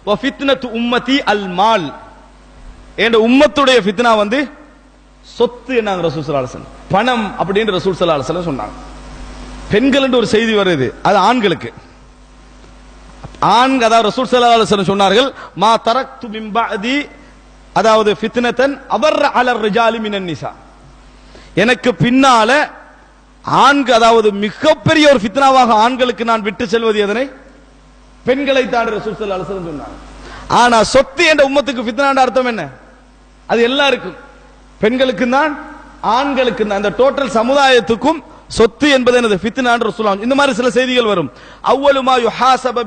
வ ஃபித்னத்து உம்மதி அல் மால். என்ற உம்மத்துடைய ஃபித்னா வந்து சொத்து என்னாங்க ரசூல் ஸல்லல்லாஹு அலைஹி வஸல்லம், பணம் அப்படின்னு ரசூல் ஸல்லல்லாஹு அலைஹி வஸல்லம் சொன்னாங்க. பெண்கள் என்று ஒரு செய்தி வருது, அது ஆண்களுக்கு. அதாவது ரசூல் ஸல்லல்லாஹு அலைஹி வஸல்லம் சொன்னார்கள், மா தரக்து மின் பஅதி, அதாவது ஃபித்னத்தன் அபர் அலர் ரிஜாலி மினன் நிசா, எனக்கு பின்னால ஆண்கள், அதாவது மிகப்பெரிய ஒரு ஃபித்னாவாக ஆண்களுக்கு நான் விட்டு செல்வது எதனை? பெண்களை தான் ரசூல் ஸல்லல்லாஹு அலைஹி வஸல்லம் சொன்னாங்க. ஆனா சொத்து என்ற உம்மத்துக்கு ஃபித்னான்ற அர்த்தம் என்ன? அது எல்லாருக்கும், பெண்களுக்கு தான் ஆண்களுக்கு தான், அந்த டோட்டல் சமுதாயத்துக்கும் சொத்து என்பது என்னது? ஃபித்னா என்று ரசூலுல்லாஹ். இந்த மாதிரி சில செய்திகள் வரும். அவ்வலு மா யுஹாஸபு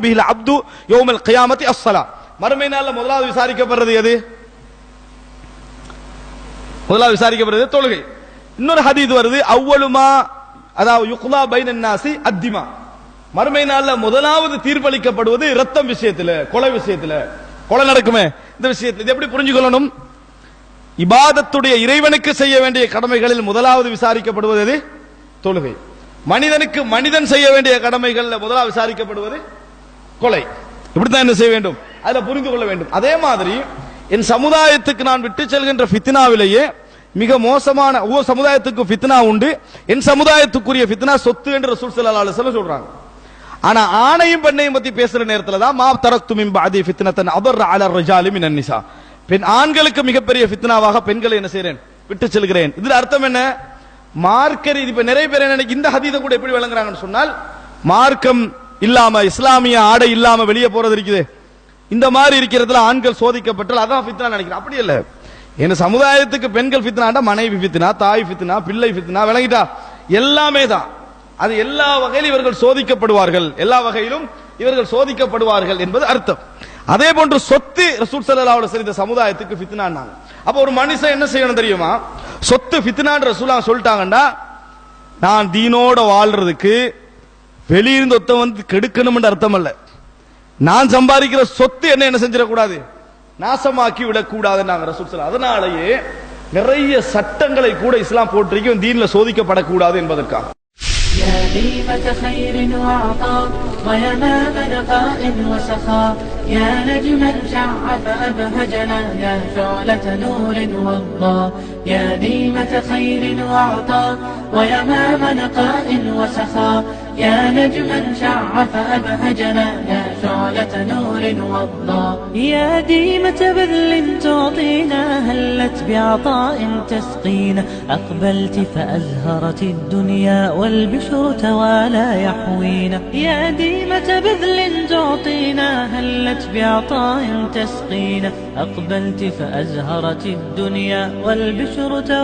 பிஹில் அப்து யௌமல் கியாமத்தி அஸ்ஸலா, மறுமை நாள்ல முதலாவது விசாரிக்கப்படுறது எது? முதலாவது விசாரிக்கப்படுறது தொழுகை. இன்னொரு ஹதீஸ் வருது, அவ்வலுமா, அதாவது யுக்லா பைனன் நாசி அத்திமா, மறுமை நாள்ல முதலாவது தீர்ப்பளிக்கப்படுவது ரத்தம் விஷயத்துல, கொலை விஷயத்துல, கொலை நடக்குமே இந்த விஷயத்துல. இது எப்படி புரிஞ்சுக்கொள்ளணும்? இபாதத்துடைய இறைவனுக்கு செய்ய வேண்டிய கடமைகளில் முதலாவது விசாரிக்கப்படுவது எது? தொழுகை. மனிதனுக்கு மனிதன் செய்ய வேண்டிய கடமைகள்ல முதலாவது விசாரிக்கப்படுவது கொலை. இப்படித்தான் என்ன செய்ய வேண்டும், அதுல புரிந்து கொள்ள வேண்டும். அதே மாதிரி என் சமுதாயத்துக்கு நான் விட்டு செல்கின்ற ஃபித்னாவிலேயே மிக மோசமான ஒவ்வொரு சமுதாயத்துக்கும் ஃபித்னா உண்டு. என் சமுதாயத்துக்குரிய ஃபித்னா சொத்து என்று ரசூல் ஸல்லல்லாஹு அலைஹி வஸல்லம் சொல்றாங்க. ஆனா ஆணையும் பெண்ணையும் பத்தி பேசுற நேரத்துல தான் மா தரக்து மின் பஅதி ஃபித்னத்தன் அபர் அலர் ரிஜாலி மினன் நிசா, பெண் ஆண்களுக்கு மிகப்பெரிய ஃபித்னாவாக பெண்களை என்ன செய்றேன்? விட்டு செல்கிறேன். இதுல அர்த்தம் என்ன? மார்க்க ரீதி. இப்ப நிறைய பேர் என்ன இந்த ஹதீஸை கூட எப்படி விளங்குறாங்கன்னு சொன்னால், மார்க்கம் இல்லாம, இஸ்லாமிய ஆடை இல்லாம வெளியே போறது இருக்குது, இந்த மாதிரி இருக்கிறதுல ஆண்கள் சோதிக்கப்பட்டால் அதான் ஃபித்னா நினைக்கிறேன். அப்படி இல்ல. என் சமுதாயத்துக்கு பெண்கள் ஃபித்னாண்டா மனைவி ஃபித்னா, தாய் ஃபித்னா, பிள்ளை ஃபித்னா, விளங்கிட்டா? எல்லாமே தான். அது எல்லா வகையிலும் இவர்கள் சோதிக்கப்படுவார்கள், எல்லா வகையிலும் இவர்கள் சோதிக்கப்படுவார்கள் என்பது அர்த்தம். அதே போன்று சொத்து ரசூல் ஸல்லல்லாஹு அலைஹி வஸல்லம் இந்த சமுதாயத்துக்கு ஃபித்னான்னாங்க. அப்ப ஒரு மனுஷன் என்ன செய்யணும் தெரியுமா? சொத்து ஃபித்னான்ற ரசூலுல்லாஹ் சொல்லிட்டாங்கடா, நான் தீனோட வாழ்றதுக்கு வெளியிருந்து ஒத்த வந்து கெடுக்கணும்னு அர்த்தம் அல்ல. நான் சம்பாதிக்கிற சொத்து என்ன செஞ்சிடக்கூடாது? நாசமாக்கி விடக்கூடாதுன்னாங்க ரசூல் ஸல்லல்லாஹு. அதனாலேயே நிறைய சட்டங்களை கூட இஸ்லாம் போட்டிருக்கும் தீன்ல சோதிக்கப்படக்கூடாது என்பதற்காக. يا ديمة خير وعطاء ويمام نقاء وسخاء، يا نجما شع فأبهجنا، يا شعلة نور وضاء. يا ديمة خير وعطاء ويمام نقاء وسخاء، يا نجما شع فأبهجنا، يا شعلة نور وضاء. يا ديمة بذل تعطينا، هلت بعطاء تسقينا، أقبلت فأزهرت الدنيا والبشر توالى يحوينا. يا ديمة بذل تعطينا، هلت بعطاء تسقينا، أقبلت فأزهرت الدنيا والبشر توالى